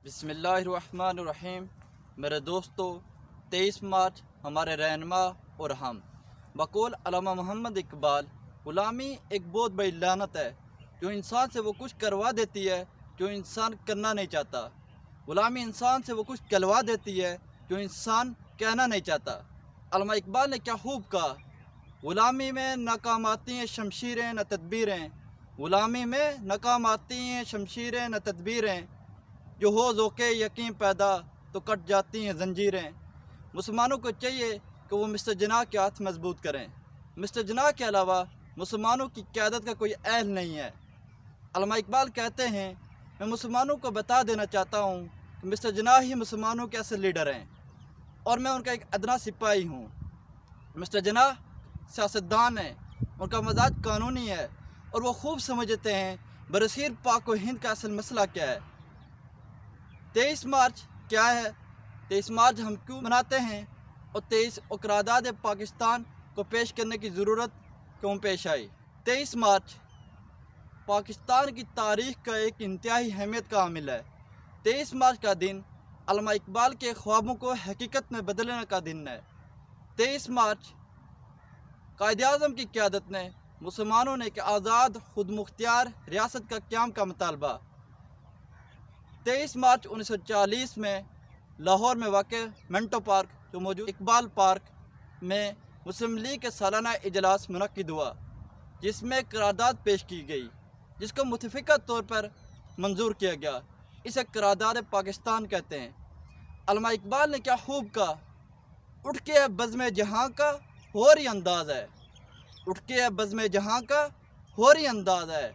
بسم اللہ الرحمن الرحیم۔ میرے دوستو، 23 مارچ ہمارے رہنما اور ہم بقول علامہ محمد اقبال، غلامی ایک بہت بڑی لعنت ہے جو انسان سے وہ کچھ کروا دیتی ہے جو انسان کرنا نہیں چاہتا۔ غلامی انسان سے وہ کچھ کہلوا دیتی ہے جو انسان کہنا نہیں چاہتا۔ علامہ اقبال نے کیا خوب کہا، غلامی میں ناکام آتی ہیں شمشیریں نہ تدبیریں، غلامی میں ناکام آتی ہیں شمشیریں نہ تدبیریں، جو ہو ذوقِ یقین پیدا تو کٹ جاتی ہیں زنجیریں۔ مسلمانوں کو چاہیے کہ وہ مسٹر جناح کے ہاتھ مضبوط کریں۔ مسٹر جناح کے علاوہ مسلمانوں کی قیادت کا کوئی اہل نہیں ہے۔ علامہ اقبال کہتے ہیں، میں مسلمانوں کو بتا دینا چاہتا ہوں کہ مسٹر جناح ہی مسلمانوں کے اصل لیڈر ہیں اور میں ان کا ایک ادنا سپاہی ہوں۔ مسٹر جناح سیاستدان ہیں، ان کا مزاج قانونی ہے اور وہ خوب سمجھتے ہیں برصغیر پاک و ہند کا اصل مسئلہ کیا ہے۔ 23 مارچ کیا ہے، 23 مارچ ہم کیوں مناتے ہیں اور 23 قرارداد پاکستان کو پیش کرنے کی ضرورت کیوں پیش آئی۔ 23 مارچ پاکستان کی تاریخ کا ایک انتہائی اہمیت کا عامل ہے۔ 23 مارچ کا دن علامہ اقبال کے خوابوں کو حقیقت میں بدلنے کا دن ہے۔ 23 مارچ قائد اعظم کی قیادت نے مسلمانوں نے ایک آزاد خود مختار ریاست کا قیام کا مطالبہ۔ 23 مارچ 1940 میں لاہور میں واقع منٹو پارک جو موجود اقبال پارک میں مسلم لیگ کے سالانہ اجلاس منعقد ہوا، جس میں قرارداد پیش کی گئی جس کو متفقہ طور پر منظور کیا گیا۔ اسے قرارداد پاکستان کہتے ہیں۔ علامہ اقبال نے کیا خوب کہا، اٹھ کے بزم جہاں کا اور ہی انداز ہے، اٹھ کے بزم جہاں کا اور ہی انداز ہے،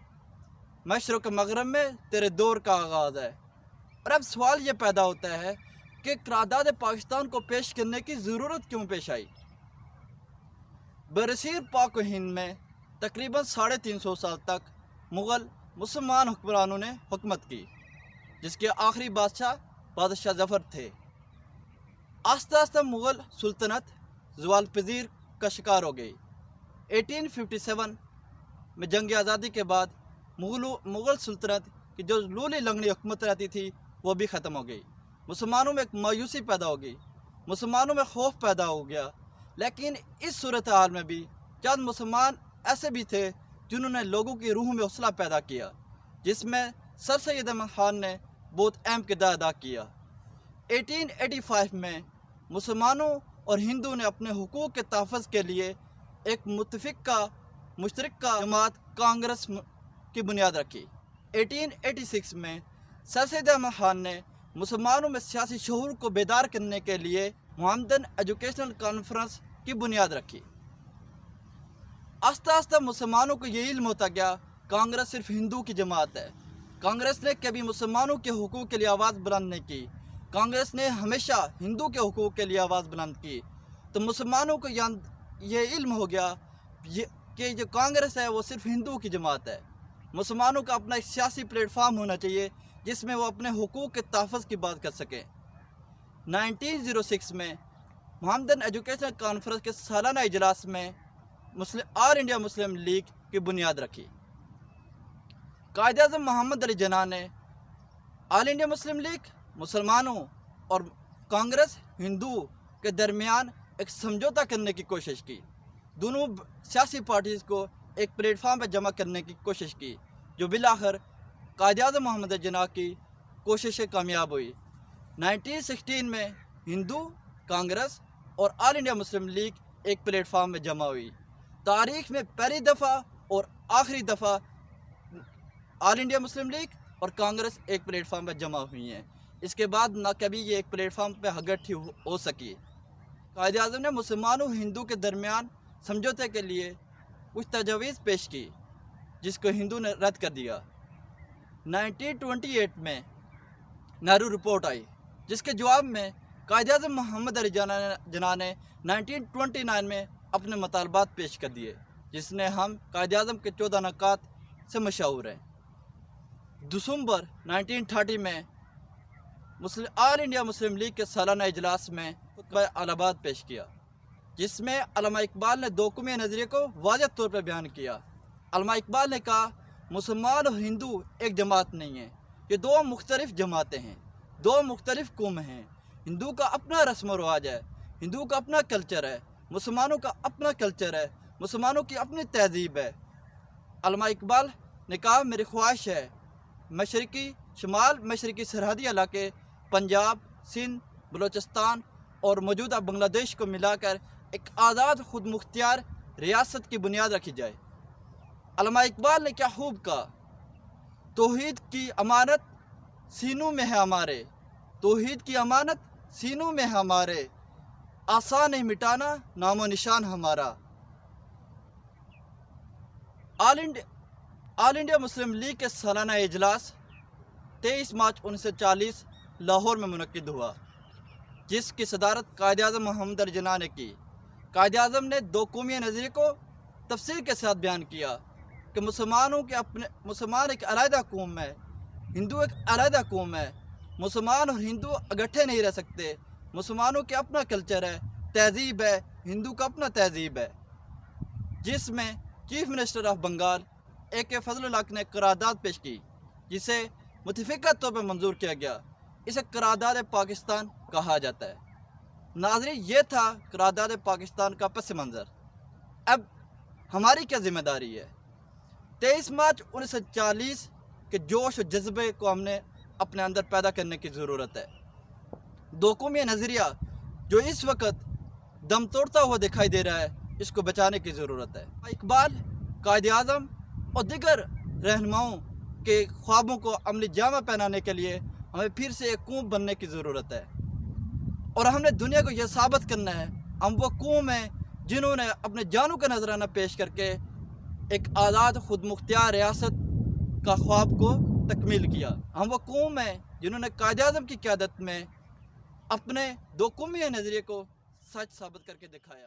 مشرق مغرب میں تیرے دور کا آغاز ہے۔ اور اب سوال یہ پیدا ہوتا ہے کہ قرارداد پاکستان کو پیش کرنے کی ضرورت کیوں پیش آئی؟ برصغیر پاک و ہند میں تقریباً 350 سال تک مغل مسلمان حکمرانوں نے حکومت کی، جس کے آخری بادشاہ ظفر تھے۔ آہستہ آہستہ مغل سلطنت زوال پذیر کا شکار ہو گئی۔ 1857 میں جنگ آزادی کے بعد مغل سلطنت کی جو لولی لنگڑی حکومت رہتی تھی وہ بھی ختم ہو گئی۔ مسلمانوں میں ایک مایوسی پیدا ہو گئی، مسلمانوں میں خوف پیدا ہو گیا۔ لیکن اس صورتحال میں بھی چند مسلمان ایسے بھی تھے جنہوں نے لوگوں کی روح میں حوصلہ پیدا کیا، جس میں سر سید احمد خان نے بہت اہم کردار ادا کیا۔ 1885 میں مسلمانوں اور ہندوؤں نے اپنے حقوق کے تحفظ کے لیے ایک مشترکہ جماعت کانگریس کی بنیاد رکھی۔ 1886 میں سر سید احمد خان نے مسلمانوں میں سیاسی شعور کو بیدار کرنے کے لیے محمدن ایجوکیشنل کانفرنس کی بنیاد رکھی۔ آہستہ آہستہ مسلمانوں کو یہ علم ہوتا گیا کانگریس صرف ہندو کی جماعت ہے۔ کانگریس نے کبھی مسلمانوں کے حقوق کے لیے آواز بلند نہیں کی، کانگریس نے ہمیشہ ہندو کے حقوق کے لیے آواز بلند کی۔ تو مسلمانوں کو یہ علم ہو گیا کہ جو کانگریس ہے وہ صرف ہندو کی جماعت ہے۔ مسلمانوں کا اپنا ایک سیاسی پلیٹ فارم ہونا چاہیے جس میں وہ اپنے حقوق کے تحفظ کی بات کر سکیں۔ 1906 میں محمدن ایجوکیشنل کانفرنس کے سالانہ اجلاس میں آل انڈیا مسلم لیگ کی بنیاد رکھی۔ قائد اعظم محمد علی جناح نے آل انڈیا مسلم لیگ مسلمانوں اور کانگریس ہندو کے درمیان ایک سمجھوتہ کرنے کی کوشش کی، دونوں سیاسی پارٹیز کو ایک پلیٹ فارم پہ جمع کرنے کی کوشش کی، جو بالآخر قائد اعظم محمد علی جناح کی کوششیں کامیاب ہوئی۔ 1916 میں ہندو، کانگریس اور آل انڈیا مسلم لیگ ایک پلیٹ فارم میں جمع ہوئی۔ تاریخ میں پہلی دفعہ اور آخری دفعہ آل انڈیا مسلم لیگ اور کانگریس ایک پلیٹ فارم پہ جمع ہوئی ہیں۔ اس کے بعد نہ کبھی یہ ایک پلیٹ فارم پہ ہگٹھی ہو سکی۔ قائد اعظم نے مسلمانوں ہندو کے درمیان سمجھوتے کے لیے کچھ تجاویز پیش کی جس کو ہندو نے رد کر دیا۔ 1928 میں نہرو رپورٹ آئی جس کے جواب میں قائد اعظم محمد علی جناح نے 1929 میں اپنے مطالبات پیش کر دیے، جس نے ہم قائد اعظم کے 14 نکات سے مشہور ہیں۔ دسمبر 1930 میں آل انڈیا مسلم لیگ کے سالانہ اجلاس میں خطبہ الہباد پیش کیا، جس میں علامہ اقبال نے دو قومی نظریے کو واضح طور پر بیان کیا۔ علامہ اقبال نے کہا، مسلمان اور ہندو ایک جماعت نہیں ہیں، یہ دو مختلف جماعتیں ہیں، دو مختلف قوم ہیں۔ ہندو کا اپنا رسم و رواج ہے، ہندو کا اپنا کلچر ہے، مسلمانوں کا اپنا کلچر ہے، مسلمانوں کی اپنی تہذیب ہے۔ علامہ اقبال نے کہا میری خواہش ہے مشرقی شمال مشرقی سرحدی علاقے پنجاب، سندھ، بلوچستان اور موجودہ بنگلہ دیش کو ملا کر ایک آزاد خود مختار ریاست کی بنیاد رکھی جائے۔ علامہ اقبال نے کیا خوب کہا، توحید کی امانت سینوں میں ہے ہمارے، توحید کی امانت سینوں میں ہے ہمارے، آسان نہیں مٹانا نام و نشان ہمارا۔ آل انڈیا مسلم لیگ کے سالانہ اجلاس 23 مارچ 1940 لاہور میں منعقد ہوا، جس کی صدارت قائد اعظم محمد علی جناح نے کی۔ قائد اعظم نے دو قومی نظریے کو تفصیل کے ساتھ بیان کیا کہ مسلمان ایک علیحدہ قوم ہے، ہندو ایک علیحدہ قوم ہے، مسلمان اور ہندو اکٹھے نہیں رہ سکتے، مسلمانوں کے اپنا کلچر ہے، تہذیب ہے، ہندو کا اپنا تہذیب ہے، جس میں chief minister of Bengal AK فضل الحق نے قرارداد پیش کی جسے متفقہ طور پر منظور کیا گیا۔ اسے قرارداد پاکستان کہا جاتا ہے۔ ناظرین، یہ تھا قرارداد پاکستان کا پس منظر۔ اب ہماری کیا ذمہ داری ہے؟ 23 مارچ 1940 کے جوش و جذبے کو ہم نے اپنے اندر پیدا کرنے کی ضرورت ہے۔ دو قومی نظریہ جو اس وقت دم توڑتا ہوا دکھائی دے رہا ہے، اس کو بچانے کی ضرورت ہے۔ اقبال، قائد اعظم اور دیگر رہنماؤں کے خوابوں کو عملی جامہ پہنانے کے لیے ہمیں پھر سے ایک قوم بننے کی ضرورت ہے، اور ہم نے دنیا کو یہ ثابت کرنا ہے ہم وہ قوم ہیں جنہوں نے اپنے جانوں کا نذرانہ پیش کر کے ایک آزاد خود مختار ریاست کا خواب کو تکمیل کیا۔ ہم وہ قوم ہیں جنہوں نے قائد اعظم کی قیادت میں اپنے دو قومی نظریے کو سچ ثابت کر کے دکھایا۔